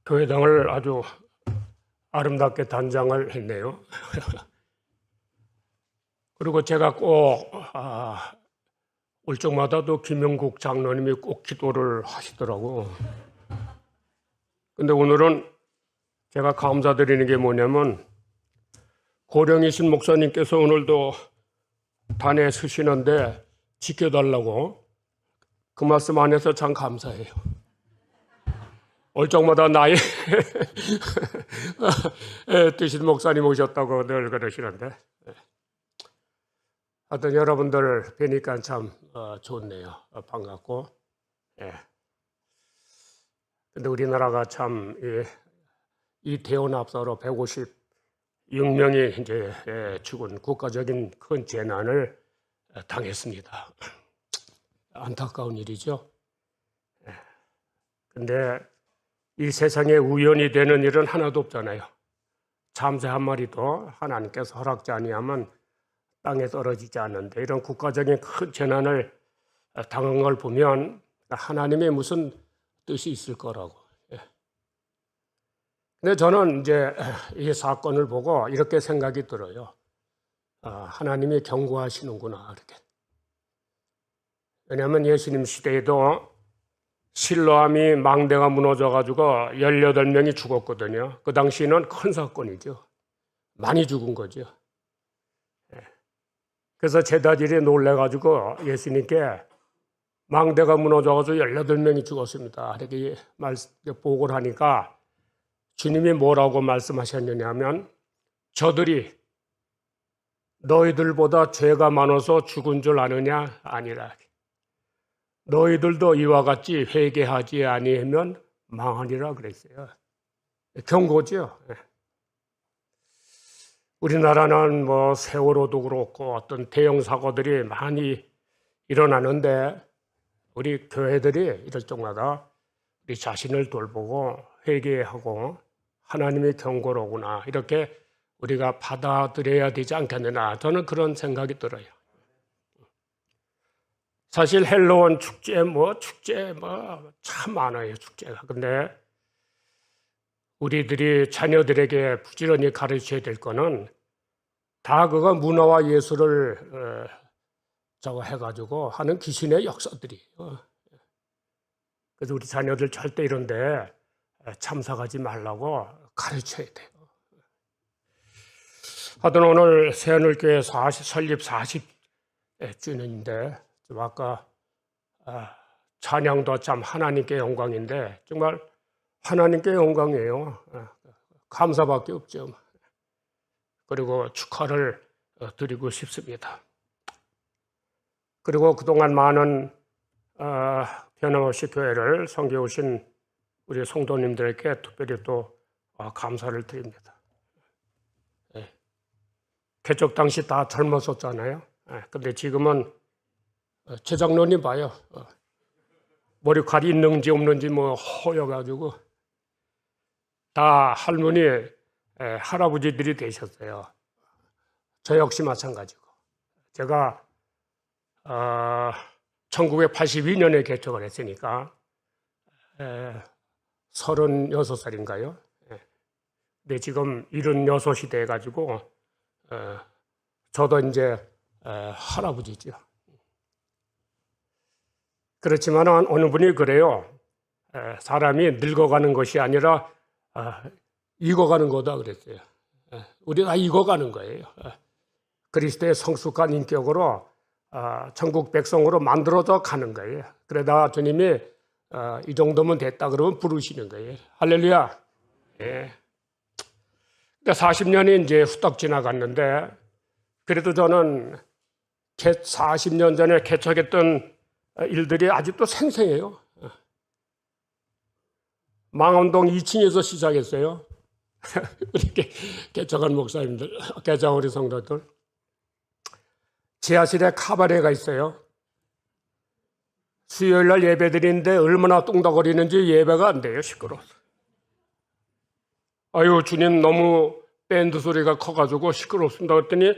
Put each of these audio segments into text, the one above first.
교회당을 아주 아름답게 단장을 했네요. 그리고 제가 꼭 올 적마다도 김영국 장로님이 꼭 기도를 하시더라고. 근데 오늘은 제가 감사드리는 게 뭐냐면 고령이신 목사님께서 오늘도 단에 서시는데 지켜달라고 그 말씀 안에서 참 감사해요. 올 적마다 나의 뜻인 목사님 오셨다고 늘 그러시는데 하여튼 여러분들 뵈니까 참 좋네요. 반갑고. 근데 우리나라가 참 이 대원 압사로 156명이 이제 죽은 국가적인 큰 재난을 당했습니다. 안타까운 일이죠. 근데 이 세상에 우연이 되는 일은 하나도 없잖아요. 참새 한 마리도 하나님께서 허락지 아니하면 땅에 떨어지지 않는데 이런 국가적인 큰 재난을 당한 걸 보면 하나님의 무슨 뜻이 있을 거라고. 근데 저는 이제 이 사건을 보고 이렇게 생각이 들어요. 하나님이 경고하시는구나 이렇게. 왜냐하면 예수님 시대에도 실로암이 망대가 무너져가지고 18명이 죽었거든요. 그 당시에는 큰 사건이죠. 많이 죽은 거죠. 그래서 제자들이 놀래가지고 예수님께 망대가 무너져가지고 18명이 죽었습니다. 이렇게 보고를 하니까 주님이 뭐라고 말씀하셨느냐 하면 저들이 너희들보다 죄가 많아서 죽은 줄 아느냐? 아니라 너희들도 이와 같이 회개하지 아니하면 망하리라 그랬어요. 경고죠. 우리나라는 뭐 세월호도 그렇고 어떤 대형 사고들이 많이 일어나는데 우리 교회들이 이럴 때마다 우리 자신을 돌보고 회개하고 하나님의 경고로구나 이렇게 우리가 받아들여야 되지 않겠느냐 저는 그런 생각이 들어요. 사실 헬로원 축제 참 많아요 축제가. 근데 우리들이 자녀들에게 부지런히 가르쳐야 될 거는 다 그거 문화와 예술을 해가지고 하는 귀신의 역사들이에요. 그래서 우리 자녀들 절대 이런데 참석하지 말라고 가르쳐야 돼요. 하여튼 오늘 새하늘교회 설립 40주년인데 좀 아까 찬양도 참 하나님께 영광인데 정말 하나님께 영광이에요. 감사밖에 없죠. 그리고 축하를 드리고 싶습니다. 그리고 그동안 많은 변함없이 교회를 섬겨오신 우리 성도님들에게 특별히 또 감사를 드립니다. 개척 당시 다 젊었었잖아요. 근데 지금은 최장로님 봐요. 머리칼이 있는지 없는지 뭐 허여가지고 다 할머니, 할아버지들이 되셨어요. 저 역시 마찬가지고. 제가 1982년에 개척을 했으니까 36살인가요? 근데 지금 76이 돼가지고 저도 이제 할아버지죠. 그렇지만 어느 분이 그래요. 사람이 늙어가는 것이 아니라 익어가는 거다 그랬어요. 우리 다 익어가는 거예요. 그리스도의 성숙한 인격으로 천국 백성으로 만들어져 가는 거예요. 그러다 주님이 이 정도면 됐다 그러면 부르시는 거예요. 할렐루야. 예. 40년이 이제 후딱 지나갔는데 그래도 저는 40년 전에 개척했던 일들이 아직도 생생해요. 망원동 2층에서 시작했어요. 이렇게 개척한 목사님들, 개척 우리 성도들. 지하실에 카바레가 있어요. 수요일날 예배 드리는데 얼마나 뚱닥거리는지 예배가 안 돼요. 시끄러워서. 아유 주님 너무 밴드 소리가 커가지고 시끄럽습니다. 그랬더니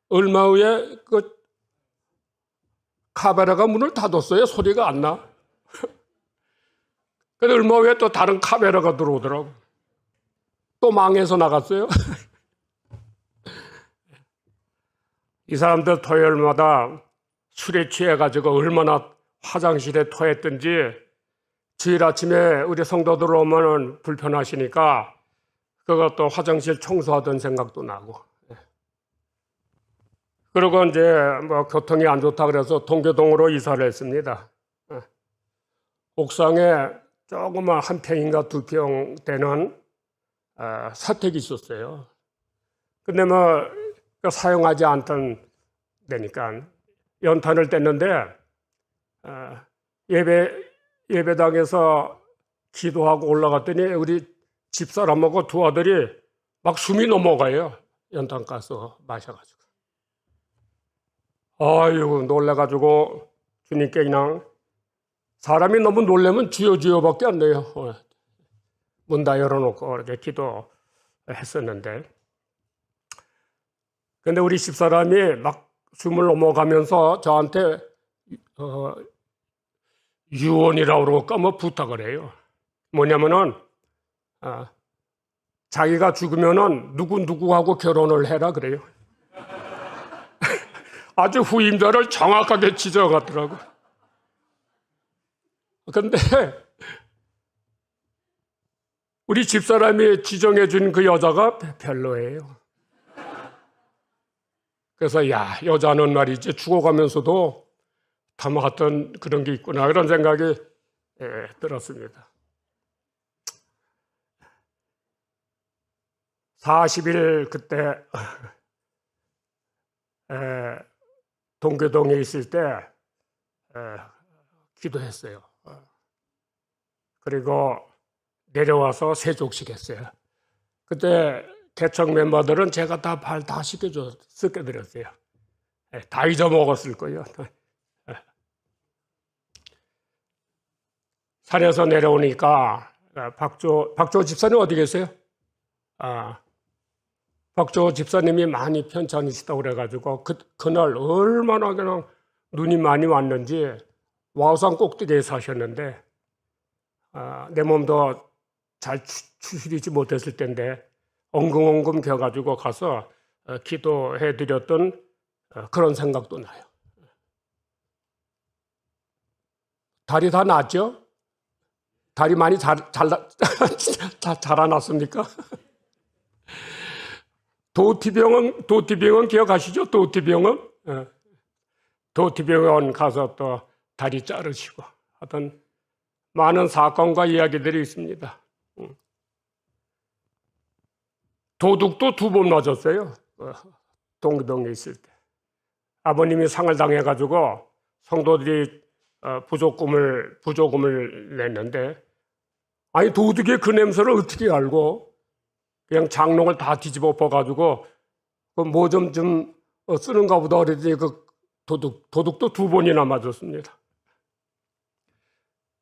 얼마 후에 그 카바레가 문을 닫았어요. 소리가 안 나. 근데 얼마 후에 또 다른 카메라가 들어오더라고. 또 망해서 나갔어요. 이 사람들 토요일마다 술에 취해가지고 얼마나 화장실에 토했던지 주일 아침에 우리 성도들 오면 불편하시니까 그것도 화장실 청소하던 생각도 나고. 그리고 이제 뭐 교통이 안 좋다 그래서 동교동으로 이사를 했습니다. 옥상에 조그만 한 평인가 두 평 되는 사택이 있었어요. 근데 뭐 사용하지 않던 데니까 연탄을 뗐는데 예배당에서 기도하고 올라갔더니 우리 집사람하고 두 아들이 막 숨이 넘어가요. 연탄 가서 마셔가지고. 아이고 놀래가지고 주님께 그냥 사람이 너무 놀래면 주여 밖에 안 돼요. 문 다 열어놓고 이렇게 기도했었는데 근데 우리 집사람이 막 숨을 넘어가면서 저한테 유언이라고 그럴까 뭐 부탁을 해요. 뭐냐면은 자기가 죽으면은 누구하고 결혼을 해라 그래요. 아주 후임자를 정확하게 지적하더라고. 근데 우리 집사람이 지정해 준 그 여자가 별로예요. 그래서 야, 여자는 말이지 죽어가면서도 담아갔던 그런 게 있구나 이런 생각이 들었습니다. 40일 그때 동교동에 있을 때 기도했어요. 그리고 내려와서 세족식 했어요. 그때 개척 멤버들은 제가 다 발 다 씻겨드렸어요. 다 잊어먹었을 거예요. 산에서 내려오니까 박조 집사님 어디 계세요? 박조 집사님이 많이 편찮으시다고 그래가지고 그날 얼마나 그냥 눈이 많이 왔는지 와우산 꼭대기에 사셨는데 내 몸도 잘 추스리지 못했을 텐데 엉금엉금 겨가지고 가서 기도해드렸던 그런 생각도 나요. 다리 다 났죠? 다리 많이 자라났습니까? 도티병원 기억하시죠? 도티병원? 도티병원 가서 또 다리 자르시고 하여튼 많은 사건과 이야기들이 있습니다. 도둑도 2번 맞았어요. 동교동에 있을 때. 아버님이 상을 당해가지고 성도들이 부조금을 냈는데 아니 도둑의 그 냄새를 어떻게 알고 그냥 장롱을 다 뒤집어 엎어가지고 뭐 좀 쓰는가 보다 그랬더니 그 도둑도 2번이나 맞았습니다.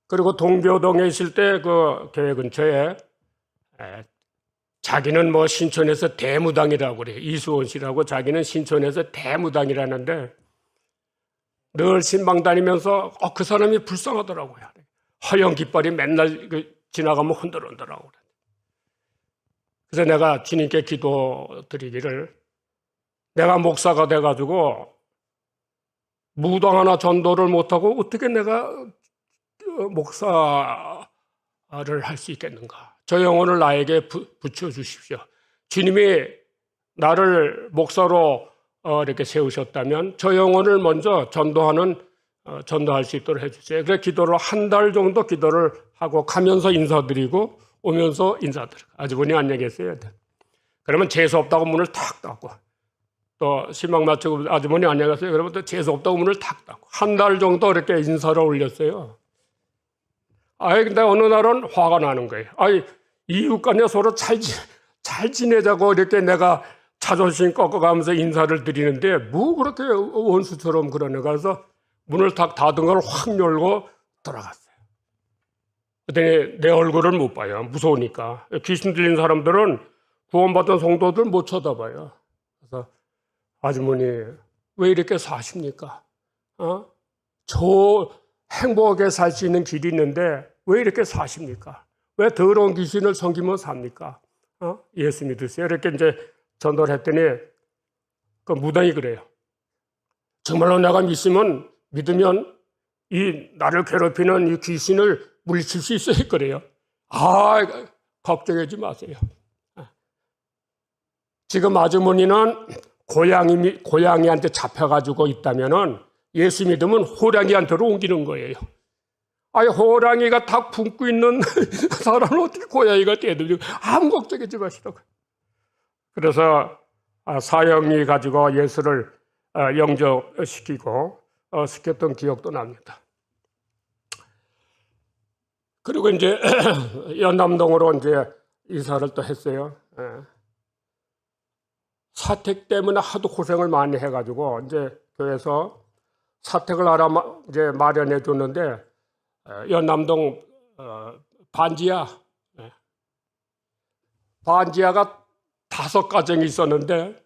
그리고 동교동에 있을 때 그 교회 근처에 자기는 뭐 신촌에서 대무당이라고 그래요. 이수원 씨라고 자기는 신촌에서 대무당이라는데 늘 신방 다니면서 그 사람이 불쌍하더라고요. 허연 깃발이 맨날 지나가면 흔들흔들하고 그래. 그래서 내가 주님께 기도드리기를 내가 목사가 돼가지고 무당 하나 전도를 못하고 어떻게 내가 목사를 할 수 있겠는가. 저 영혼을 나에게 붙여주십시오. 주님이 나를 목사로 이렇게 세우셨다면 저 영혼을 먼저 전도할 수 있도록 해주세요. 그래서 기도를 한 달 정도 기도를 하고 가면서 인사드리고 오면서 인사드리고 아주머니 안녕히 계세요. 그러면 재수 없다고 문을 탁 닫고 또 신방 마치고 아주머니 안녕히 가세요. 그러면 또 재수 없다고 문을 탁 닫고 한 달 정도 이렇게 인사를 올렸어요. 근데 어느 날은 화가 나는 거예요. 이웃 간에 서로 잘 지내자고 이렇게 내가 자존심 꺾어가면서 인사를 드리는데 뭐 그렇게 원수처럼 그러네. 그래서 문을 탁 닫은 걸 확 열고 돌아갔어요. 그랬더니 내 얼굴을 못 봐요. 무서우니까. 귀신 들린 사람들은 구원받은 성도들 못 쳐다봐요. 그래서 아주머니 왜 이렇게 사십니까? 저 행복하게 살 수 있는 길이 있는데 왜 이렇게 사십니까? 왜 더러운 귀신을 섬기며 삽니까? 예수 믿으세요. 이렇게 이제 전도를 했더니 그 무당이 그래요. 정말로 내가 믿으면 이 나를 괴롭히는 이 귀신을 물리칠 수 있어요. 그래요. 걱정하지 마세요. 지금 아주머니는 고양이한테 잡혀가지고 있다면은 예수 믿으면 호랑이한테로 옮기는 거예요. 호랑이가 닭 굶고 있는 사람은 어떻게 고양이가 떼들리고 아무 걱정하지 마시라고. 그래서 사형이 가지고 예수를 영접시키고 시켰던 기억도 납니다. 그리고 이제 연남동으로 이제 이사를 또 했어요. 사택 때문에 하도 고생을 많이 해가지고 이제 교회에서 사택을 하나 이제 마련해 줬는데 연남동 반지하가 5가정이 있었는데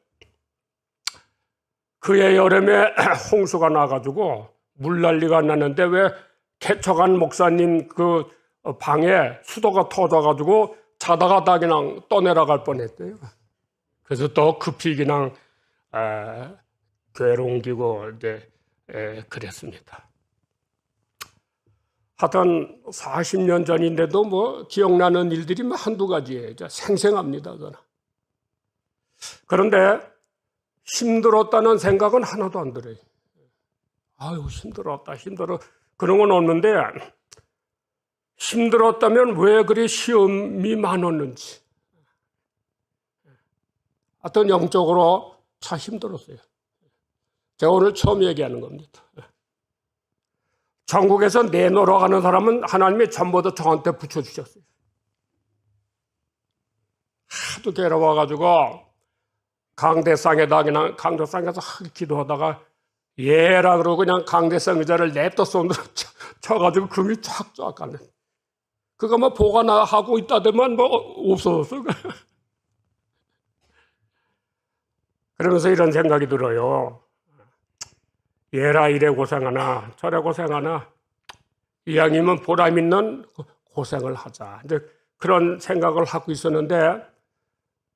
그해 여름에 홍수가 나가지고 물난리가 났는데 왜 개척한 목사님 그 방에 수도가 터져가지고 자다가 다 그냥 떠내려갈 뻔했대요. 그래서 또 급히 그냥 교회로 옮기고 이제 그랬습니다. 하여튼 40년 전인데도 뭐 기억나는 일들이 한두 가지예요. 생생합니다, 저는. 그런데 힘들었다는 생각은 하나도 안 들어요. 힘들었다, 그런 건 없는데 힘들었다면 왜 그리 시험이 많았는지. 하여튼 영적으로 참 힘들었어요. 제가 오늘 처음 얘기하는 겁니다. 전국에서 내놓으러 가는 사람은 하나님이 전부 다 저한테 붙여주셨어요. 하도 괴로워가지고 강대상에서 기도하다가 예라 그러고 그냥 강대상 의자를 냅다 손으로 쳐가지고 금이 쫙쫙 가네. 그거 뭐 보관하고 있다더만 뭐 없어졌어. 그러면서 이런 생각이 들어요. 얘라 이래 고생하나 저래 고생하나 이왕이면 보람 있는 고생을 하자. 이제 그런 생각을 하고 있었는데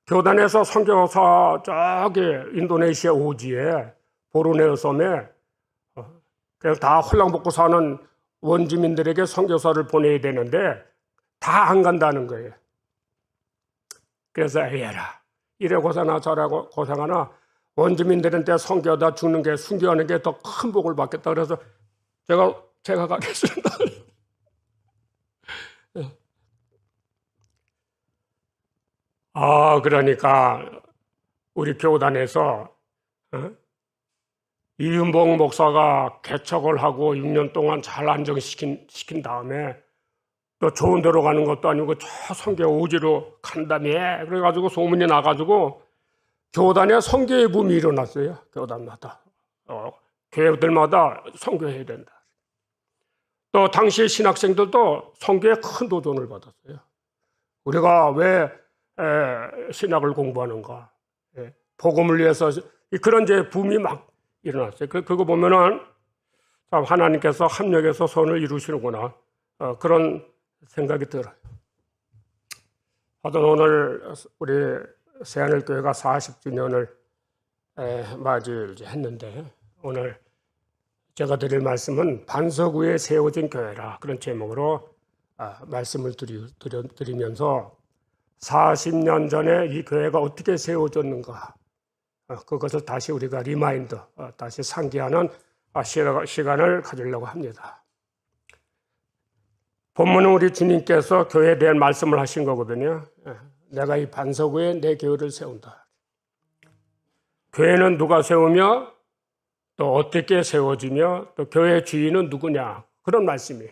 교단에서 선교사 저기 인도네시아 오지에 보르네오 섬에 그냥 다 홀랑벗고 사는 원주민들에게 선교사를 보내야 되는데 다 안 간다는 거예요. 그래서 얘라 이래 고생하나 저래 고생하나 원주민들한테 선교하다 죽는 게 순교하는 게 더 큰 복을 받겠다. 그래서 제가 가겠습니다. 그러니까 우리 교단에서 이윤복 목사가 개척을 하고 6년 동안 잘 안정시킨 다음에 또 좋은 데로 가는 것도 아니고 저 선교 오지로 간다며 그래가지고 소문이 나가지고 교단에 선교의 붐이 일어났어요. 교단마다 교회들마다 선교해야 된다. 또 당시 신학생들도 선교에 큰 도전을 받았어요. 우리가 왜 신학을 공부하는가? 복음을 위해서 그런 이제 붐이 막 일어났어요. 그거 보면은 참 하나님께서 합력해서 선을 이루시는구나. 그런 생각이 들어요. 하여튼 오늘 우리 새하늘교회가 40주년을 맞이를 했는데 오늘 제가 드릴 말씀은 반석 위에 세워진 교회라 그런 제목으로 말씀을 드리면서 40년 전에 이 교회가 어떻게 세워졌는가 그것을 다시 우리가 다시 상기하는 시간을 가지려고 합니다. 본문은 우리 주님께서 교회에 대한 말씀을 하신 거거든요. 내가 이 반석 위에 내 교회를 세운다. 교회는 누가 세우며 또 어떻게 세워지며 또 교회 주인은 누구냐 그런 말씀이에요.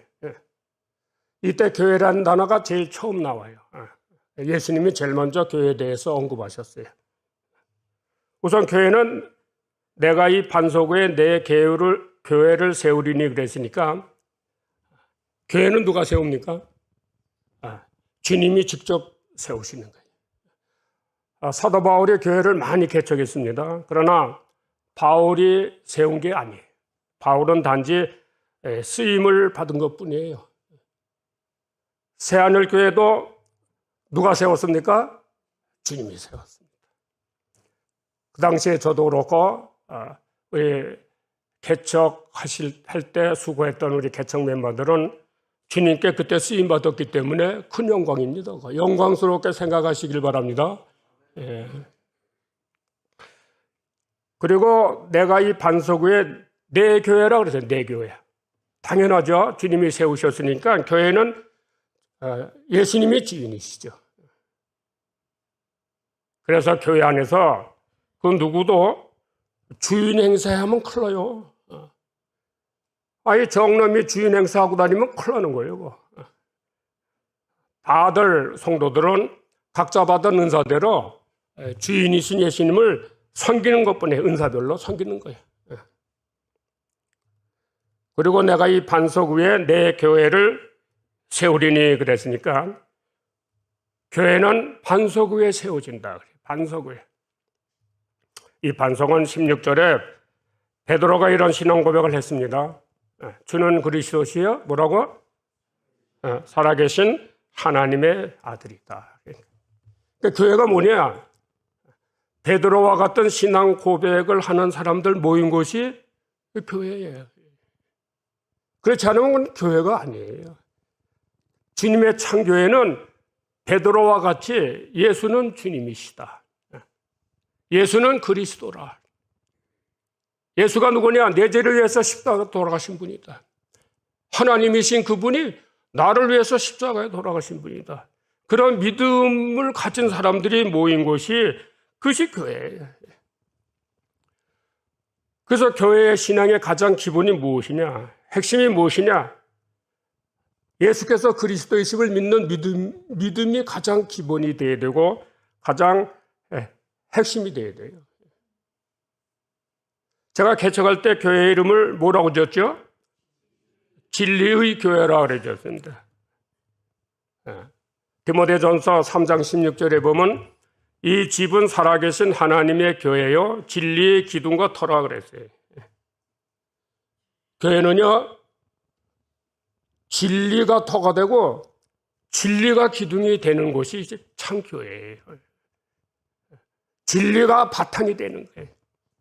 이때 교회라는 단어가 제일 처음 나와요. 예수님이 제일 먼저 교회에 대해서 언급하셨어요. 우선 교회는 내가 이 반석 위에 내 교회를 세우리니 그랬으니까 교회는 누가 세웁니까? 주님이 직접 세우시는 거예요. 사도 바울이 교회를 많이 개척했습니다. 그러나 바울이 세운 게 아니에요. 바울은 단지 쓰임을 받은 것뿐이에요. 새하늘교회도 누가 세웠습니까? 주님이 세웠습니다. 그 당시에 저도 그렇고 우리 개척할 때 수고했던 우리 개척 멤버들은 주님께 그때 쓰임받았기 때문에 큰 영광입니다. 영광스럽게 생각하시길 바랍니다. 예. 그리고 내가 이 반석 위에 내 교회라고 그랬어요. 내 교회. 당연하죠. 주님이 세우셨으니까 교회는 예수님이 주인이시죠. 그래서 교회 안에서 그 누구도 주인 행세하면 큰일 나요. 아예 정놈이 주인 행세하고 다니면 큰일 나는 거예요. 다들 성도들은 각자 받은 은사대로 주인이신 예수님을 섬기는 것뿐이에요. 은사별로 섬기는 거예요. 그리고 내가 이 반석 위에 내 교회를 세우리니 그랬으니까 교회는 반석 위에 세워진다. 반석 위에. 이 반석은 16절에 베드로가 이런 신앙 고백을 했습니다. 주는 그리스도시요 뭐라고? 살아계신 하나님의 아들이다. 그러니까 교회가 뭐냐? 베드로와 같은 신앙 고백을 하는 사람들 모인 곳이 교회예요. 그렇지 않으면 교회가 아니에요. 주님의 창교회는 베드로와 같이 예수는 주님이시다. 예수는 그리스도라. 예수가 누구냐? 내 죄를 위해서 십자가에 돌아가신 분이다. 하나님이신 그분이 나를 위해서 십자가에 돌아가신 분이다. 그런 믿음을 가진 사람들이 모인 곳이 그것이 교회예요. 그래서 교회의 신앙의 가장 기본이 무엇이냐? 핵심이 무엇이냐? 예수께서 그리스도이심을 믿는 믿음이 가장 기본이 되어야 되고 가장 핵심이 되어야 돼요. 제가 개척할 때 교회 이름을 뭐라고 지었죠? 진리의 교회라고 그랬습니다. 디모데전서 3장 16절에 보면 이 집은 살아계신 하나님의 교회요 진리의 기둥과 터라 그랬어요. 교회는요 진리가 터가 되고 진리가 기둥이 되는 곳이 이제 참 교회예요. 진리가 바탕이 되는 거예요.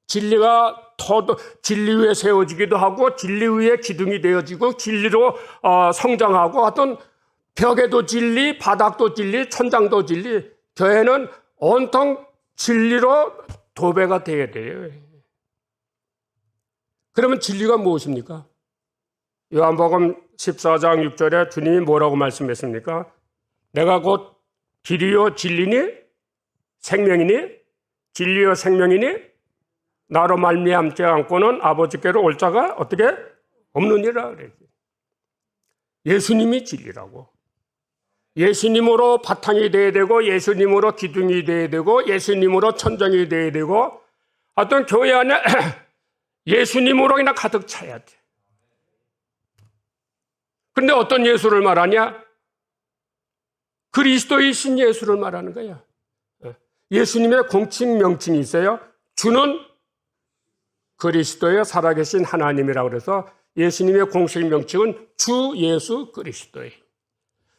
진리가 터도 진리 위에 세워지기도 하고 진리 위에 기둥이 되어지고 진리로 성장하고 어떤 벽에도 진리, 바닥도 진리, 천장도 진리. 교회는 온통 진리로 도배가 되어야 돼요. 그러면 진리가 무엇입니까? 요한복음 14장 6절에 주님이 뭐라고 말씀했습니까? 내가 곧 길이요 진리니 생명이니 진리요 생명이니 나로 말미암지 않고는 아버지께로 올 자가 어떻게 없느니라 그래요. 예수님이 진리라고. 예수님으로 바탕이 돼야 되고 예수님으로 기둥이 돼야 되고 예수님으로 천정이 돼야 되고 어떤 교회 안에 예수님으로 그냥 가득 차야 돼. 그런데 어떤 예수를 말하냐? 그리스도이신 예수를 말하는 거야. 예수님의 공칭 명칭이 있어요. 주는 그리스도의 살아계신 하나님이라고 그래서 예수님의 공식 명칭은 주 예수 그리스도예요.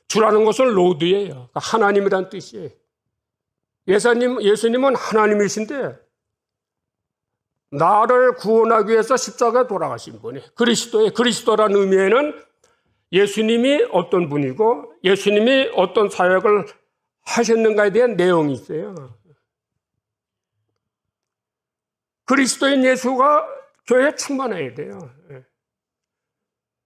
주라는 것은 로드예요. 그러니까 하나님이란 뜻이에요. 예수님은 하나님이신데 나를 구원하기 위해서 십자가에 돌아가신 분이에요. 그리스도라는 의미에는 예수님이 어떤 분이고 예수님이 어떤 사역을 하셨는가에 대한 내용이 있어요. 그리스도인 예수가 교회에 충만해야 돼요.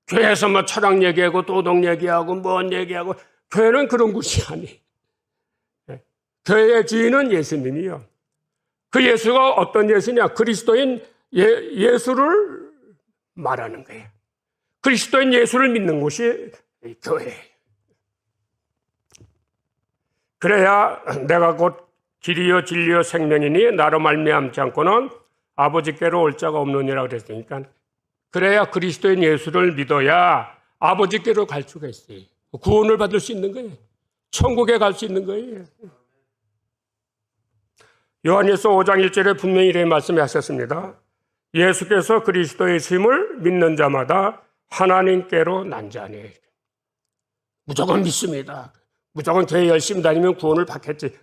교회에서 뭐 철학 얘기하고 도덕 얘기하고 뭔 얘기하고 교회는 그런 곳이 아니에요. 교회의 주인은 예수님이요. 그 예수가 어떤 예수냐? 그리스도인 예수를 말하는 거예요. 그리스도인 예수를 믿는 곳이 교회예요. 그래야 내가 곧 길이요 진리요 생명이니 나로 말미암지 않고는 아버지께로 올 자가 없느니라 그랬으니까 그래야 그리스도인 예수를 믿어야 아버지께로 갈 수가 있어요. 구원을 받을 수 있는 거예요. 천국에 갈 수 있는 거예요. 요한일서 5장 1절에 분명히 이렇게 말씀하셨습니다. 예수께서 그리스도의 심을 믿는 자마다 하나님께로 난 자니. 무조건 믿습니다. 무조건 교회 열심히 다니면 구원을 받겠지.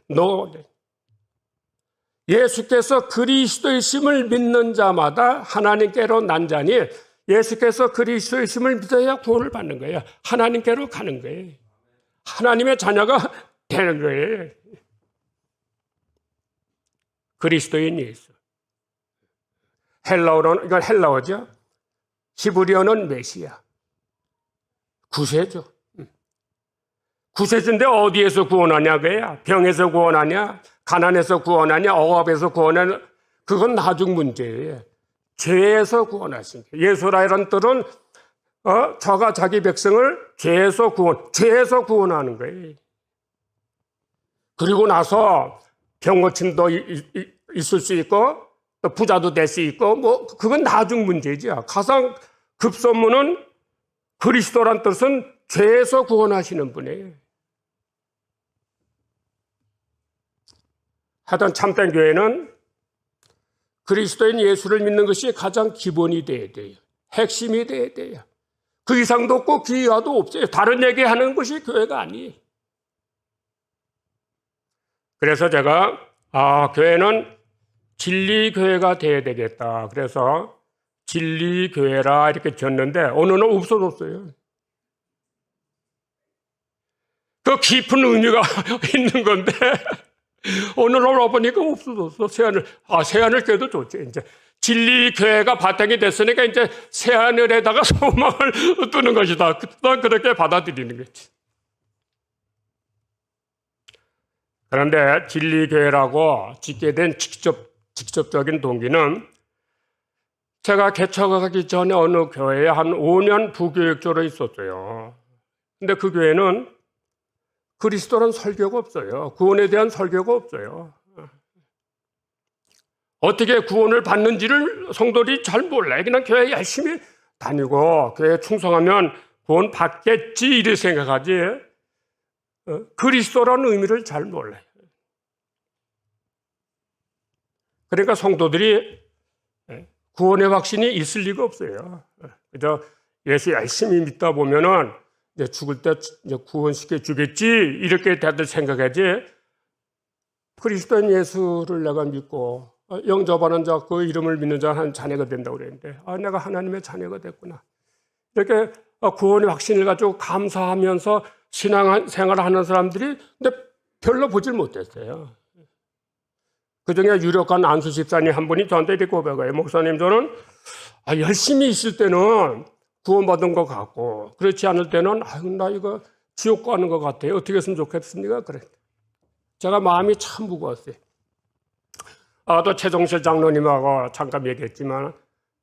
예수께서 그리스도이심을 믿는 자마다 하나님께로 난 자니 예수께서 그리스도이심을 믿어야 구원을 받는 거예요. 하나님께로 가는 거예요. 하나님의 자녀가 되는 거예요. 그리스도인 예수. 헬라어로는, 이건 헬라어죠. 히브리어는 메시아. 구세주. 구세주인데 어디에서 구원하냐 그야? 병에서 구원하냐? 가난에서 구원하냐? 억압에서 구원하냐? 그건 나중 문제예요. 죄에서 구원하신 거예요. 예수라는 뜻은 저가 자기 백성을 죄에서 구원하는 거예요. 그리고 나서 병 고침도 있을 수 있고 또 부자도 될 수 있고 뭐 그건 나중 문제죠. 가장 급선무는 그리스도란 뜻은 죄에서 구원하시는 분이에요. 하여튼 참된 교회는 그리스도인 예수를 믿는 것이 가장 기본이 돼야 돼요. 핵심이 돼야 돼요. 그 이상도 없고 그 이하도 없어요. 다른 얘기하는 것이 교회가 아니에요. 그래서 제가 교회는 진리교회가 돼야 되겠다. 그래서 진리교회라 이렇게 지었는데 오늘은 없어졌어요. 그 깊은 의미가 있는 건데 오늘 알아보니까 없어졌어. 새하늘 교회도 좋지. 이제 진리교회가 바탕이 됐으니까 이제 새하늘에다가 소망을 두는 것이다. 난 그렇게 받아들이는 거지. 그런데 진리교회라고 짓게 된 직접적인 동기는 제가 개척하기 전에 어느 교회에 한 5년 부교육조로 있었어요. 근데 그 교회는 그리스도란 설교가 없어요. 구원에 대한 설교가 없어요. 어떻게 구원을 받는지를 성도들이 잘 몰라요. 그냥 교회 열심히 다니고 교회에 충성하면 구원 받겠지 이렇게 생각하지 그리스도라는 의미를 잘 몰라요. 그러니까 성도들이 구원의 확신이 있을 리가 없어요. 그저 예수 열심히 믿다 보면은 이제 죽을 때 이제 구원시켜 주겠지 이렇게 다들 생각하지 그리스도인 예수를 내가 믿고 영접하는 자 그 이름을 믿는 자 한 자녀가 된다고 그랬는데 내가 하나님의 자녀가 됐구나 이렇게 구원의 확신을 가지고 감사하면서 신앙생활을 하는 사람들이 근데 별로 보질 못했어요. 그중에 유력한 안수 집사님 한 분이 저한테 이렇게 고백해요. 목사님 저는 열심히 있을 때는 구원받은 것 같고 그렇지 않을 때는 나 이거 지옥 가는 것 같아요. 어떻게 했으면 좋겠습니까? 그래. 제가 마음이 참 무거웠어요. 또 최종실 장로님하고 잠깐 얘기했지만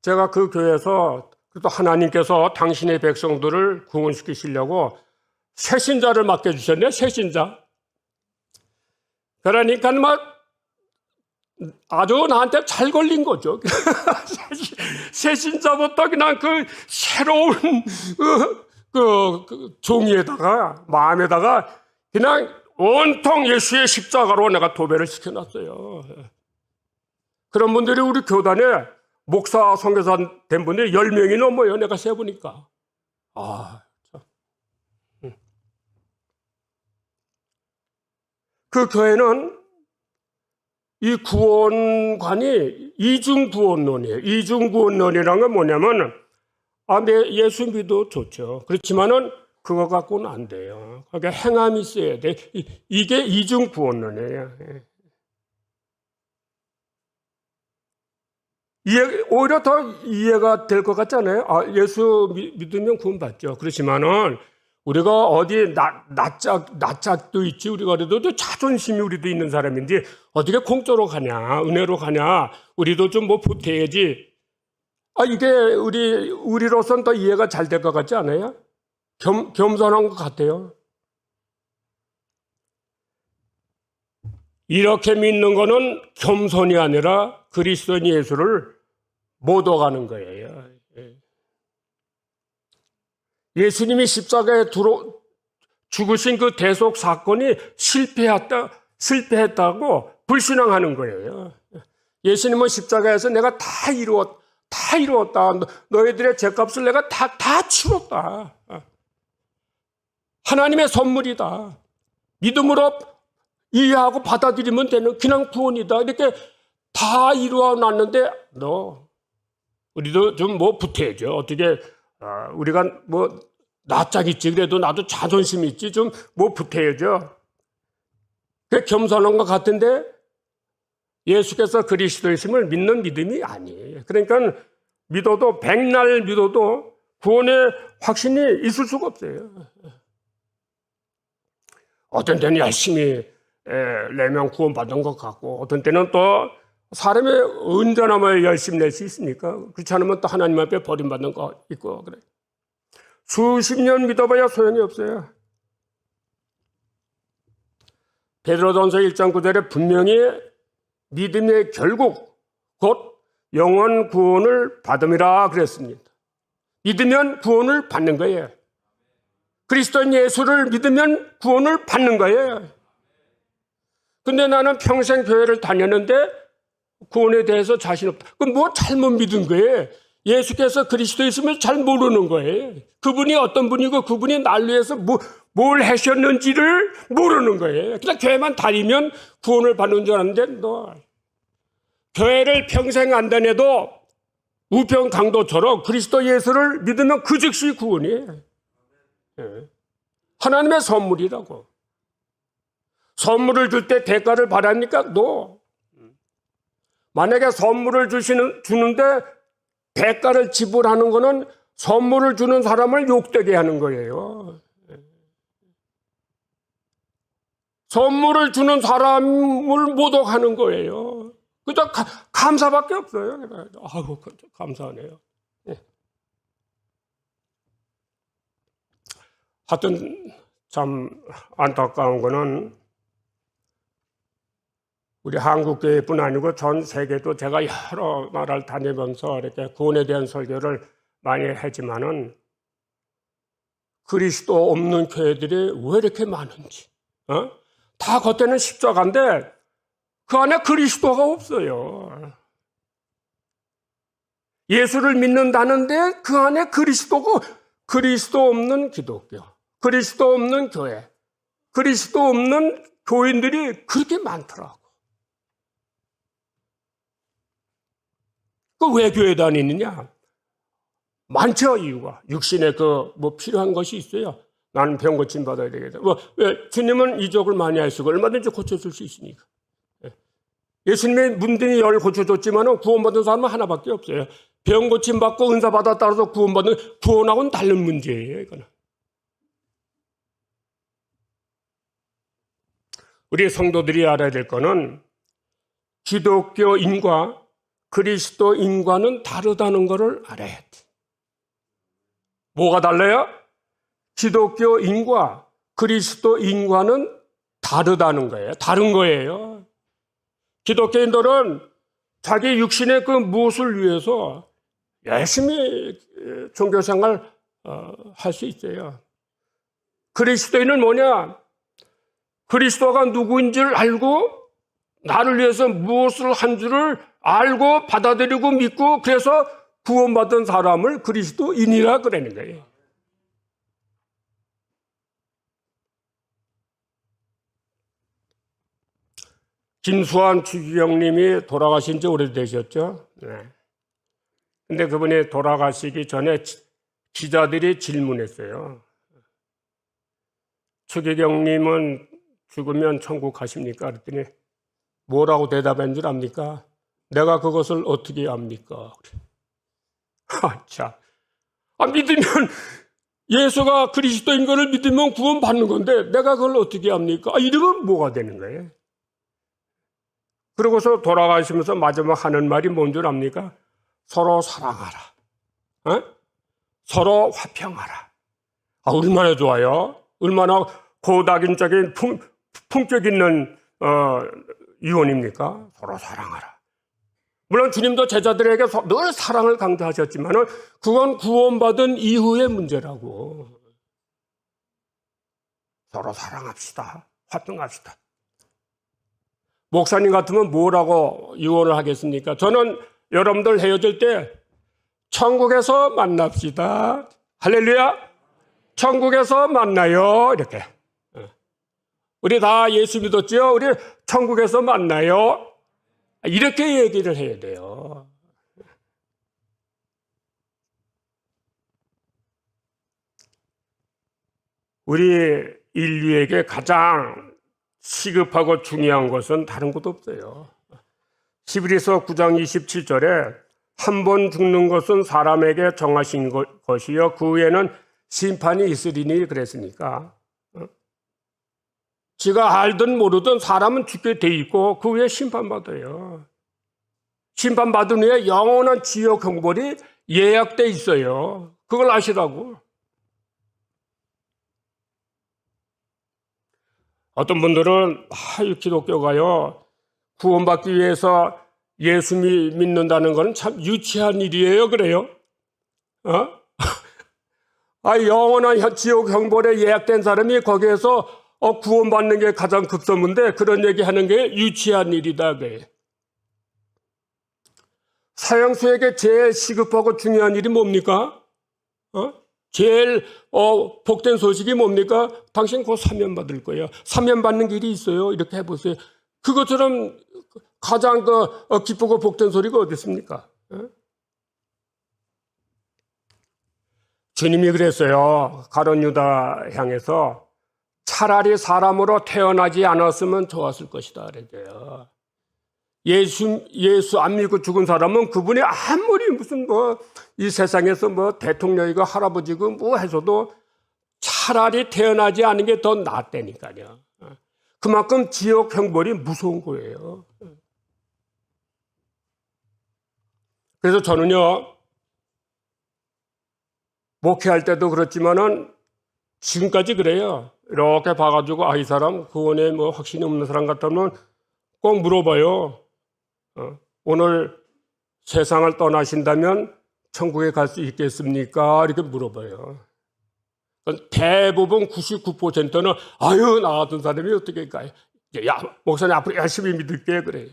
제가 그 교회에서 또 하나님께서 당신의 백성들을 구원시키시려고 새신자를 맡겨주셨네요. 새신자. 그러니까 아주 나한테 잘 걸린 거죠. 새신자부터 그냥 그 새로운 그 종이에다가 마음에다가 그냥 온통 예수의 십자가로 내가 도배를 시켜놨어요. 그런 분들이 우리 교단에 목사, 선교사 된 분들이 10명이 넘어요. 내가 세보니까. 그 교회는 이 구원관이 이중구원론이에요. 이중구원론이라는 건 뭐냐면 예수 믿어도 좋죠. 그렇지만은 그거 갖고는 안 돼요. 그러니까 행함이 있어야 돼. 이게 이중구원론이에요. 오히려 더 이해가 될 것 같잖아요. 예수 믿으면 구원받죠. 그렇지만은 우리가 어디 낯짝도 있지. 우리가 그래도 자존심이 우리도 있는 사람인데 어떻게 공짜로 가냐, 은혜로 가냐. 우리도 좀 뭐 보태야지. 이게 우리로서는 더 이해가 잘 될 것 같지 않아요? 겸손한 것 같아요. 이렇게 믿는 거는 겸손이 아니라 그리스도 예수를 못 오가는 거예요. 예수님이 십자가에 죽으신 그 대속 사건이 실패했다고 불신앙하는 거예요. 예수님은 십자가에서 내가 다 이루었다. 너희들의 죄값을 내가 다 치렀다. 하나님의 선물이다. 믿음으로 이해하고 받아들이면 되는 그냥 구원이다. 이렇게 다 이루어 놨는데 우리도 좀 뭐 부태죠. 어떻게 우리가 뭐 낯짝 있지 그래도 나도 자존심 있지 좀 뭐 부태죠. 그 겸손한 것 같은데 예수께서 그리스도이심을 믿는 믿음이 아니에요. 그러니까 믿어도 백날 믿어도 구원의 확신이 있을 수가 없어요. 어떤 때는 열심히 내면 구원받은 것 같고 어떤 때는 또 사람의 언제나마 열심히 낼 수 있으니까 그렇지 않으면 또 하나님 앞에 버림받는 거 있고 그래. 수십 년 믿어봐야 소용이 없어요. 베드로전서 1장 9절에 분명히 믿음의 결국 곧 영원 구원을 받음이라 그랬습니다. 믿으면 구원을 받는 거예요. 그리스도인 예수를 믿으면 구원을 받는 거예요. 근데 나는 평생 교회를 다녔는데 구원에 대해서 자신 없다. 그럼 뭐 잘못 믿은 거예요? 예수께서 그리스도이심을 잘 모르는 거예요. 그분이 어떤 분이고 그분이 날 위해서 뭘 하셨는지를 모르는 거예요. 그냥 교회만 다니면 구원을 받는 줄 알았는데 너 교회를 평생 안 다녀도 우편 강도처럼 그리스도 예수를 믿으면 그 즉시 구원이에요. 하나님의 선물이라고. 선물을 줄 때 대가를 바랍니까? 만약에 선물을 주는데 대가를 지불하는 것은 선물을 주는 사람을 욕되게 하는 거예요. 선물을 주는 사람을 모독하는 거예요. 그저 감사밖에 없어요. 아이고, 감사하네요. 하여튼 참 안타까운 거는 우리 한국교회뿐 아니고 전 세계도 제가 여러 나라를 다니면서 이렇게 구원에 대한 설교를 많이 하지만은 그리스도 없는 교회들이 왜 이렇게 많은지, 다 겉에는 십자가인데 그 안에 그리스도가 없어요. 예수를 믿는다는데 그 안에 그리스도 없는 기독교, 그리스도 없는 교회, 그리스도 없는 교인들이 그렇게 많더라고. 왜 교회 다니느냐? 많죠, 이유가. 육신에 필요한 것이 있어요. 나는 병 고침 받아야 되겠다. 왜? 주님은 이적을 많이 하시고 얼마든지 고쳐줄 수 있으니까. 예수님의 문둥이 열 고쳐줬지만 구원받은 사람은 하나밖에 없어요. 병 고침 받고 은사 받았다 해서 구원하고는 다른 문제예요, 이거는. 우리 성도들이 알아야 될 거는 기독교인과 그리스도인과는 다르다는 것을 알아야 돼. 뭐가 달라요? 기독교인과 그리스도인과는 다르다는 거예요. 다른 거예요. 기독교인들은 자기 육신의 그 무엇을 위해서 열심히 종교생활 할 수 있어요. 그리스도인은 뭐냐? 그리스도가 누구인지를 알고 나를 위해서 무엇을 한 줄을 알고 받아들이고 믿고 그래서 구원받은 사람을 그리스도인이라 그러는 거예요. 김수환 추기경님이 돌아가신 지 오래되셨죠? 네. 근데 그분이 돌아가시기 전에 기자들이 질문했어요. 추기경님은 죽으면 천국 가십니까? 그랬더니 뭐라고 대답한 줄 압니까? 내가 그것을 어떻게 압니까? 자, 믿으면 예수가 그리스도인 것을 믿으면 구원받는 건데 내가 그걸 어떻게 압니까? 이러면 뭐가 되는 거예요? 그러고서 돌아가시면서 마지막 하는 말이 뭔 줄 압니까? 서로 사랑하라. 서로 화평하라. 얼마나 좋아요? 얼마나 고다긴적인 품격 있는 유언입니까? 서로 사랑하라. 물론 주님도 제자들에게 늘 사랑을 강조하셨지만 그건 구원받은 이후의 문제라고. 서로 사랑합시다. 화평합시다. 목사님 같으면 뭐라고 유언을 하겠습니까? 저는 여러분들 헤어질 때 천국에서 만납시다. 할렐루야. 천국에서 만나요. 이렇게. 우리 다 예수 믿었죠? 우리 천국에서 만나요. 이렇게 얘기를 해야 돼요. 우리 인류에게 가장 시급하고 중요한 것은 다른 것도 없어요. 히브리서 9장 27절에 한 번 죽는 것은 사람에게 정하신 것이요 그 후에는 심판이 있으리니 그랬으니까 지가 알든 모르든 사람은 죽게 돼 있고 그 후에 심판받아요. 심판받은 후에 영원한 지옥 형벌이 예약돼 있어요. 그걸 아시라고. 어떤 분들은 기독교가요 구원받기 위해서 예수 믿는다는 건 참 유치한 일이에요. 그래요? 영원한 지옥 형벌에 예약된 사람이 거기에서 구원받는 게 가장 급선무인데 그런 얘기하는 게 유치한 일이다. 그래. 사형수에게 제일 시급하고 중요한 일이 뭡니까? 제일 복된 소식이 뭡니까? 당신 곧 사면 받을 거예요. 사면 받는 길이 있어요. 이렇게 해보세요. 그것처럼 가장 기쁘고 복된 소리가 어디 있습니까? 주님이 그랬어요. 가룟 유다 향해서 차라리 사람으로 태어나지 않았으면 좋았을 것이다. 그랬어요. 예수 안 믿고 죽은 사람은 그분이 아무리 무슨 이 세상에서 대통령이고 할아버지고 해서도 차라리 태어나지 않은 게 더 낫다니까요. 그만큼 지옥 형벌이 무서운 거예요. 그래서 저는요, 목회할 때도 그렇지만은 지금까지 그래요. 이렇게 봐가지고 이 사람 구원에 확신이 없는 사람 같다면 꼭 물어봐요. 오늘 세상을 떠나신다면 천국에 갈 수 있겠습니까? 이렇게 물어봐요. 대부분 99%는 나 같은 사람이 어떻게 가요? 목사님 앞으로 열심히 믿을게 그래요.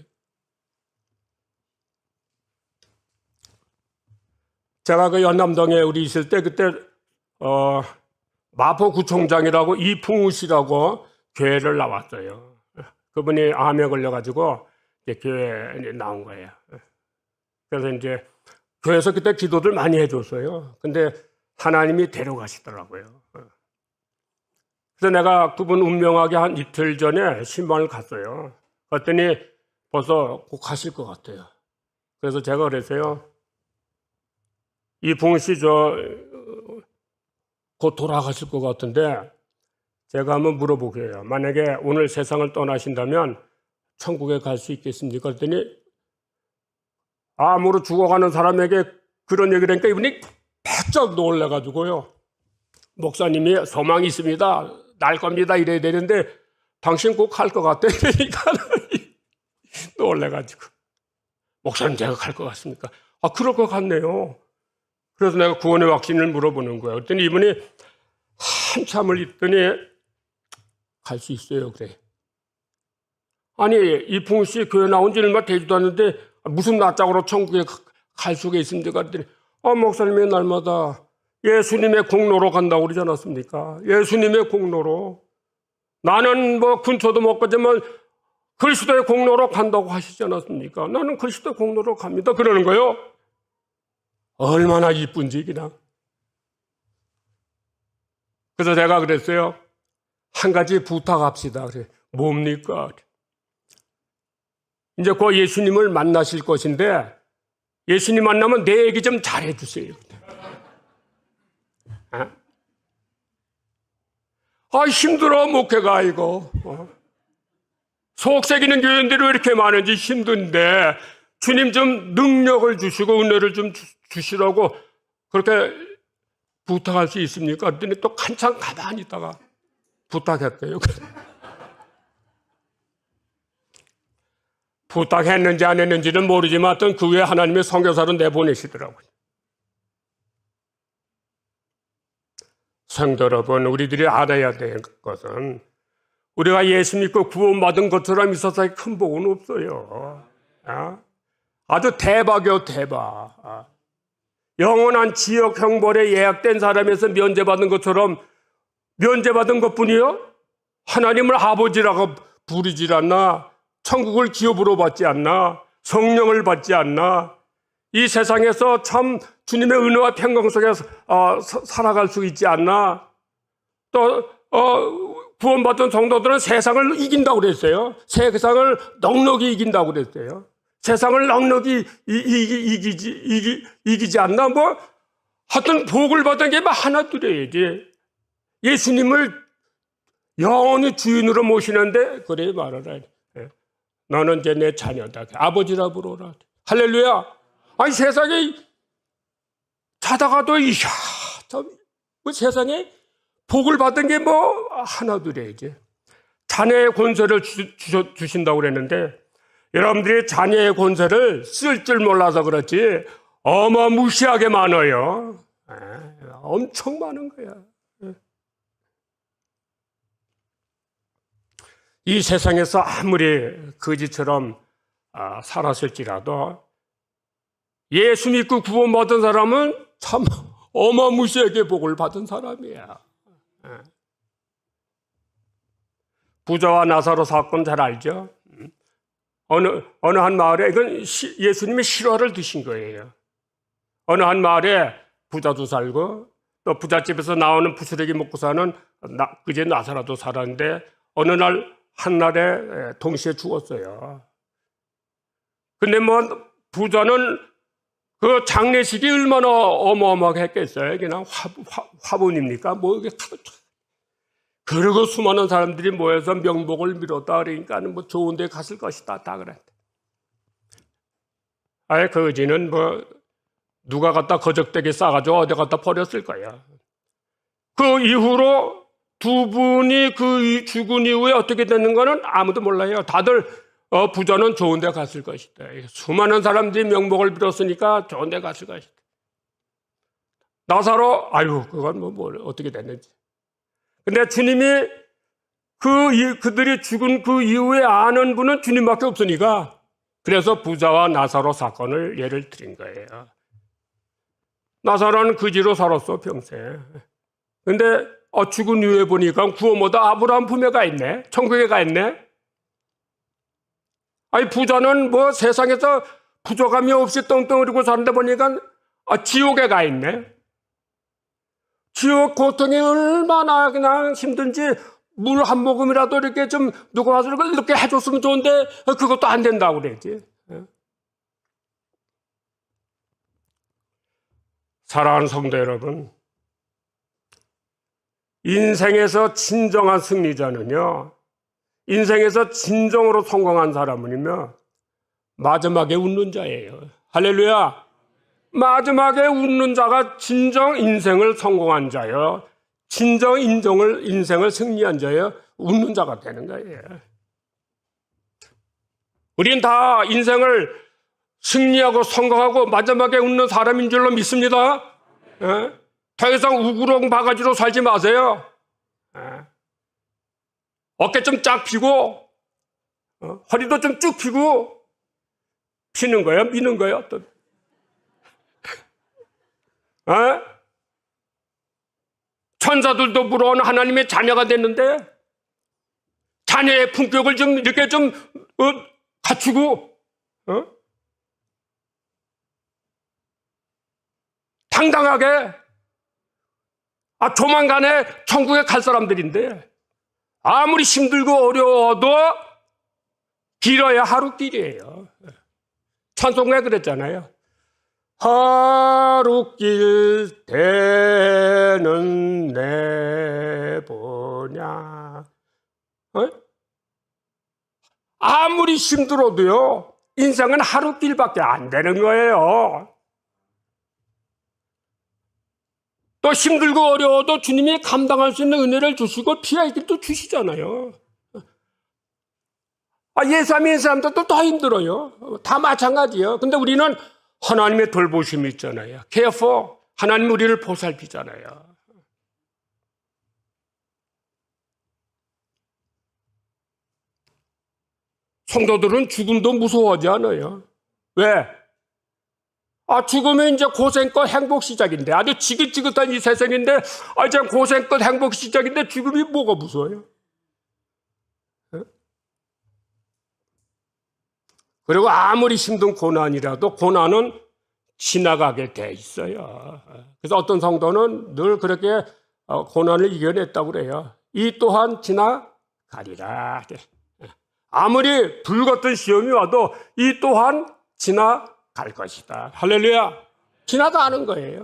제가 그 연남동에 우리 있을 때 그때 마포구청장이라고 이풍우 씨라고 교회를 나왔어요. 그분이 암에 걸려가지고 교회에 나온 거예요. 그래서 이제 교회에서 그때 기도를 많이 해줬어요. 근데 하나님이 데려가시더라고요. 그래서 내가 그분 운명하게 한 이틀 전에 신방을 갔어요. 그랬더니 벌써 곧 가실 것 같아요. 그래서 제가 그랬어요. 이풍우 씨 곧 돌아가실 것 같은데 제가 한번 물어보게요. 만약에 오늘 세상을 떠나신다면 천국에 갈 수 있겠습니까? 그랬더니 암으로 죽어가는 사람에게 그런 얘기를 하니까 이분이 바짝 놀래가지고요. 목사님이 소망이 있습니다. 날 겁니다. 이래야 되는데 당신 꼭 갈 것 같다. 이러니까 놀래가지고 목사님 제가 갈 것 같습니까? 그럴 것 같네요. 그래서 내가 구원의 확신을 물어보는 거예요. 그랬더니 이분이 한참을 있더니 갈 수 있어요. 그래. 아니 이풍우 씨 교회 나온 지 얼마 되지도 않는데 무슨 낯짝으로 천국에 갈 수가 있습니까? 그랬더니 목사님이 날마다 예수님의 공로로 간다고 그러지 않았습니까? 예수님의 공로로. 나는 근처도 못 가지만 그리스도의 공로로 간다고 하시지 않았습니까? 나는 그리스도의 공로로 갑니다. 그러는 거예요. 얼마나 이쁜지 그냥. 그래서 제가 그랬어요. 한 가지 부탁합시다. 그래. 뭡니까? 이제 곧 예수님을 만나실 것인데 예수님 만나면 내 얘기 좀 잘해주세요. 힘들어 목회가 이거. 속색이는 교인들이 왜 이렇게 많은지 힘든데 주님 좀 능력을 주시고 은혜를 좀 주시라고 그렇게 부탁할 수 있습니까? 그랬더니 또 한참 가만히 있다가 부탁했대요. 부탁했는지 안 했는지는 모르지만 어떤 그 후에 하나님의 선교사로 내보내시더라고요. 성도 여러분, 우리들이 알아야 될 것은 우리가 예수 믿고 구원받은 것처럼 이 세상에 큰 복은 없어요. 아주 대박이요, 대박. 영원한 지옥 형벌에 예약된 사람에서 면제받은 것처럼 면제받은 것뿐이요? 하나님을 아버지라고 부르질 않나? 천국을 기업으로 받지 않나? 성령을 받지 않나? 이 세상에서 참 주님의 은혜와 평강 속에서 살아갈 수 있지 않나? 또 구원받은 성도들은 세상을 이긴다고 그랬어요. 세상을 넉넉히 이긴다고 그랬어요. 세상을 넉넉히 이기지 않나? 뭐 하여튼 복을 받은 게 하나 드려야지. 예수님을 영원히 주인으로 모시는데 그래 말하라. 너는 이제 내 자녀다. 아버지라 부르라. 할렐루야. 아니 세상에 자다가도 이야 뭐 세상에 복을 받은 게 뭐 하나 둘이지. 자녀의 권세를 주신다고 그랬는데 여러분들이 자녀의 권세를 쓸 줄 몰라서 그렇지 어마무시하게 많아요. 엄청 많은 거야. 이 세상에서 아무리 거지처럼 살았을지라도 예수 믿고 구원받은 사람은 참 어마무시하게 복을 받은 사람이야. 부자와 나사로 사건 잘 알죠? 어느 한 마을에 이건 예수님의 실화를 드신 거예요. 어느 한 마을에 부자도 살고 또 부잣집에서 나오는 부스러기 먹고 사는 그제 나사로도 살았는데 어느 날 한날에 동시에 죽었어요. 근데 뭐 부자는 그 장례식이 얼마나 어마어마하게 했겠어요. 그냥 화분입니까? 뭐 이게 그리고 수많은 사람들이 모여서 명복을 빌었다 그러니까 뭐 좋은 데 갔을 것이다 다 그랬대. 아예 그 의지는 뭐 누가 갖다 거적대게 싸가지고 어디 갖다 버렸을 거야. 그 이후로 두 분이 그 죽은 이후에 어떻게 됐는 거는 아무도 몰라요. 다들 부자는 좋은 데 갔을 것이다. 수많은 사람들이 명복을 빌었으니까 좋은 데 갔을 것이다. 나사로 그건 뭐 어떻게 됐는지. 근데 주님이 그들이 죽은 그 이후에 아는 분은 주님밖에 없으니까 그래서 부자와 나사로 사건을 예를 드린 거예요. 나사로는 그지로 살았어 평생. 근데 죽은 이후에 보니까 구원보다 아브라함 품에 가 있네. 천국에 가 있네. 부자는 뭐 세상에서 부족함이 없이 떵떵거리고 사는데 보니까 지옥에 가 있네. 지옥 고통이 얼마나 그냥 힘든지 물 한 모금이라도 이렇게 좀 누가 와서 이렇게 해줬으면 좋은데 그것도 안 된다고 그랬지. 사랑하는 성도 여러분, 인생에서 진정한 승리자는요, 인생에서 진정으로 성공한 사람은요, 마지막에 웃는 자예요. 할렐루야. 마지막에 웃는 자가 진정 인생을 성공한 자요. 진정 인생을 승리한 자요. 웃는 자가 되는 거예요. 우린 다 인생을 승리하고 성공하고 마지막에 웃는 사람인 줄로 믿습니다. 더 이상 우구렁 바가지로 살지 마세요. 어깨 좀 쫙 펴고 허리도 좀 쭉 펴고 피는 거예요? 미는 거예요? 천사들도 부러운 하나님의 자녀가 됐는데 자녀의 품격을 좀 이렇게 좀 갖추고 당당하게 조만간에 천국에 갈 사람들인데 아무리 힘들고 어려워도 길어야 하루 길이에요. 찬송가에 그랬잖아요. 하루길 대는 내보냐. 아무리 힘들어도요, 인생은 하루길밖에 안 되는 거예요. 또 힘들고 어려워도 주님이 감당할 수 있는 은혜를 주시고 피할 길도 주시잖아요. 예수 안 믿는 사람들도 더 힘들어요. 다 마찬가지예요. 근데 우리는 하나님의 돌보심이 있잖아요. careful. 하나님 우리를 보살피잖아요. 성도들은 죽음도 무서워하지 않아요. 왜? 죽으면 이제 고생껏 행복 시작인데, 아주 지긋지긋한 이 세상인데, 이제 고생껏 행복 시작인데, 죽음이 뭐가 무서워요? 그리고 아무리 힘든 고난이라도 고난은 지나가게 돼 있어요. 그래서 어떤 성도는 늘 그렇게 고난을 이겨냈다고 그래요. 이 또한 지나가리라. 아무리 불같은 시험이 와도 이 또한 지나갈 것이다. 할렐루야. 지나가는 거예요.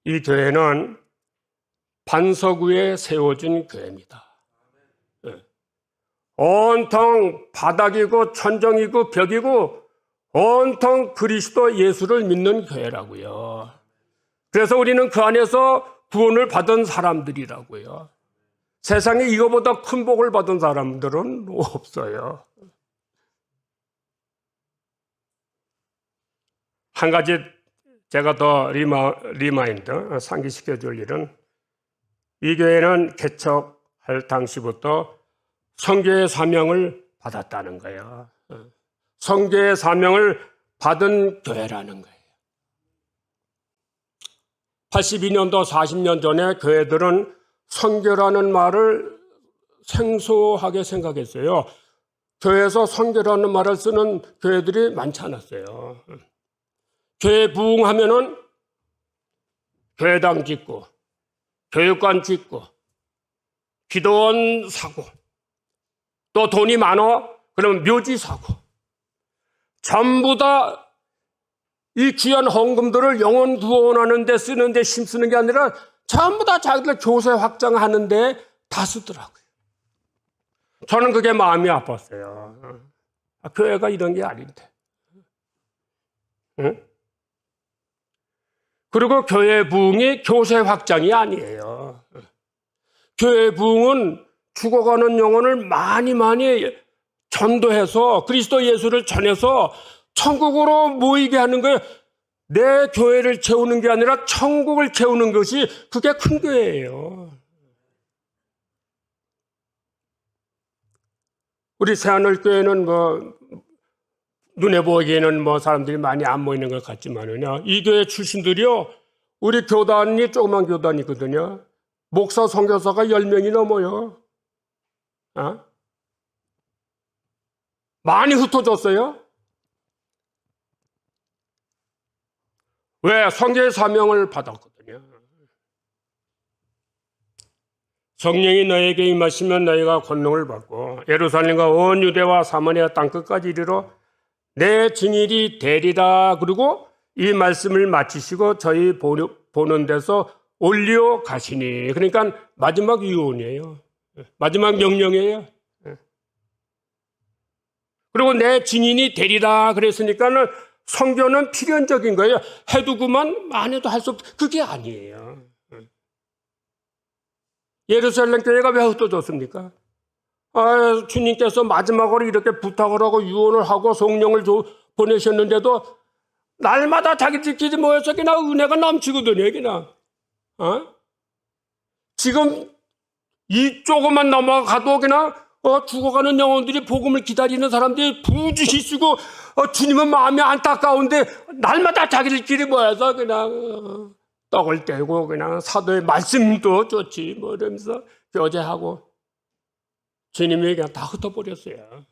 이 교회는 반석 위에 세워진 교회입니다. 온통 바닥이고 천정이고 벽이고 온통 그리스도 예수를 믿는 교회라고요. 그래서 우리는 그 안에서 구원을 받은 사람들이라고요. 세상에 이거보다 큰 복을 받은 사람들은 없어요. 한 가지 제가 더 리마인드 상기시켜 줄 일은, 이 교회는 개척할 당시부터 선교의 사명을 받았다는 거예요. 선교의 사명을 받은 교회라는 거예요. 82년도 40년 전에 교회들은 선교라는 말을 생소하게 생각했어요. 교회에서 선교라는 말을 쓰는 교회들이 많지 않았어요. 교회 부흥하면은 교회당 짓고, 교육관 짓고, 기도원 사고, 또 돈이 많아 그러면 묘지 사고, 전부 다 이 귀한 헌금들을 영혼 구원하는 데 쓰는 데 힘쓰는 게 아니라 전부 다 자기들 교세 확장하는 데 다 쓰더라고요. 저는 그게 마음이 아팠어요. 교회가 이런 게 아닌데. 응? 그리고 교회 부흥이 교세 확장이 아니에요. 교회 부흥은 죽어가는 영혼을 많이 전도해서 그리스도 예수를 전해서 천국으로 모이게 하는 거예요. 내 교회를 채우는 게 아니라 천국을 채우는 것이 그게 큰 교회예요. 우리 새하늘교회는 눈에 보기에는 사람들이 많이 안 모이는 것 같지만은요, 이 교회 출신들이요, 우리 교단이 조그만 교단이거든요. 목사 선교사가 10명이 넘어요. 많이 흩어졌어요. 왜? 선교의 사명을 받았거든요. 성령이 너에게 임하시면 너희가 권능을 받고 예루살렘과 온 유대와 사마리아 땅끝까지 이르러 내 증인이 되리라. 그리고 이 말씀을 마치시고 저희 보는 데서 올려 가시니. 그러니까 마지막 유언이에요. 마지막 명령이에요. 그리고 내 증인이 되리라 그랬으니까는 선교는 필연적인 거예요. 해두고만 안 해도 할 수 없. 그게 아니에요. 예루살렘 교회가 왜 흩어졌습니까? 주님께서 마지막으로 이렇게 부탁을 하고 유언을 하고 성령을 보내셨는데도 날마다 자기들끼리 모여서 그냥 은혜가 넘치거든요. 그냥. 지금 이 조금만 넘어가도 그냥 죽어가는 영혼들이 복음을 기다리는 사람들이 부지히 쓰고 주님은 마음이 안타까운데 날마다 자기들끼리 모여서 그냥 떡을 떼고 그냥 사도의 말씀도 좋지 이러면서 교제하고 주님이 그냥 다 흩어버렸어요.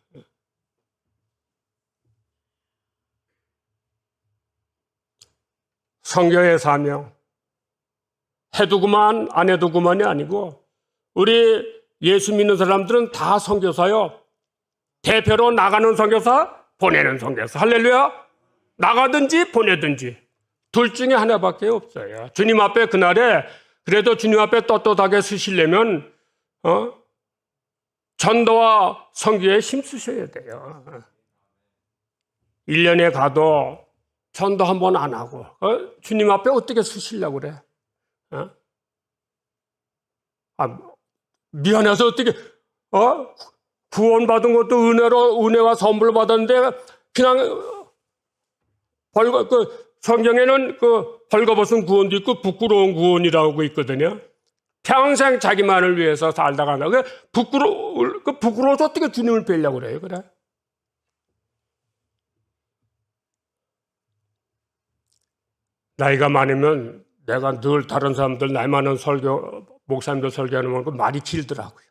선교의 사명 해두고만 안 해두고만이 아니고 우리 예수 믿는 사람들은 다 선교사요. 대표로 나가는 선교사, 보내는 선교사. 할렐루야. 나가든지 보내든지 둘 중에 하나밖에 없어요. 주님 앞에 그날에 그래도 주님 앞에 떳떳하게 서시려면 전도와 선교에 힘쓰셔야 돼요. 1년에 가도 전도 한 번 안 하고 주님 앞에 어떻게 서시려고 그래? 미안해서 어떻게 구원받은 것도 은혜와 선물을 받았는데 그냥 성경에는 벌거벗은 구원도 있고 부끄러운 구원이라고 있거든요. 평생 자기만을 위해서 살다가 부끄러워서 어떻게 주님을 뵈려고 그래요? 그래? 나이가 많으면 내가 늘 다른 사람들 나이 많은 목사님들 설교하는 거 말이 길더라고요.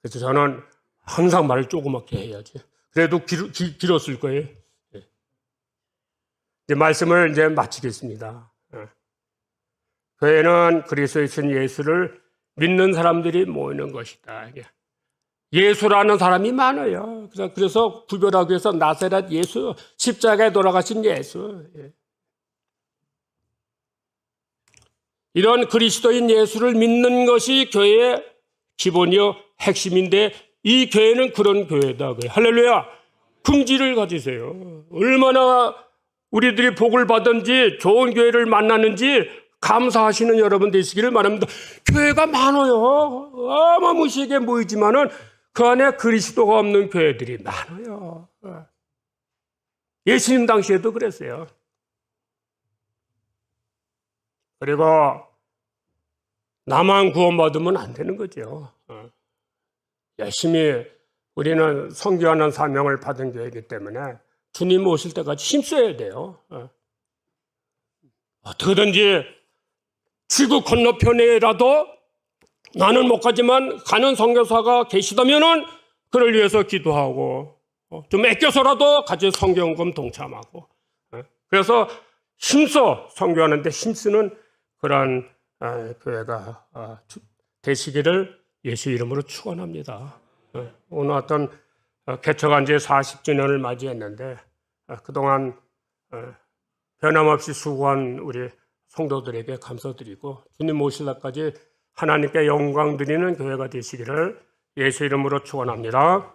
그래서 저는 항상 말을 조그맣게 해야지. 그래도 길었을 거예요. 이제 말씀을 이제 마치겠습니다. 교회는 그리스도의 신 예수를 믿는 사람들이 모이는 것이다. 예수라는 사람이 많아요. 그래서 구별하기 위해서 나사렛 예수, 십자가에 돌아가신 예수. 이런 그리스도인 예수를 믿는 것이 교회의 기본이요 핵심인데 이 교회는 그런 교회다. 할렐루야. 긍지를 가지세요. 얼마나 우리들이 복을 받은지 좋은 교회를 만났는지 감사하시는 여러분 되시기를 바랍니다. 교회가 많아요. 어마무시하게 모이지만은 그 안에 그리스도가 없는 교회들이 많아요. 예수님 당시에도 그랬어요. 그리고 나만 구원받으면 안 되는 거죠. 열심히 우리는 선교하는 사명을 받은 교회이기 때문에 주님 오실 때까지 힘써야 돼요. 어떻게든지 지구 건너편에라도 나는 못 가지만 가는 선교사가 계시다면은 그를 위해서 기도하고 좀 아껴서라도 같이 선교연금 동참하고 그래서 힘써 선교하는데 힘쓰는 그런 교회가 되시기를 예수 이름으로 축원합니다. 오늘 어떤 개척한 지 40주년을 맞이했는데 그동안 변함없이 수고한 우리 성도들에게 감사드리고 주님 오실 날까지 하나님께 영광 드리는 교회가 되시기를 예수 이름으로 축원합니다.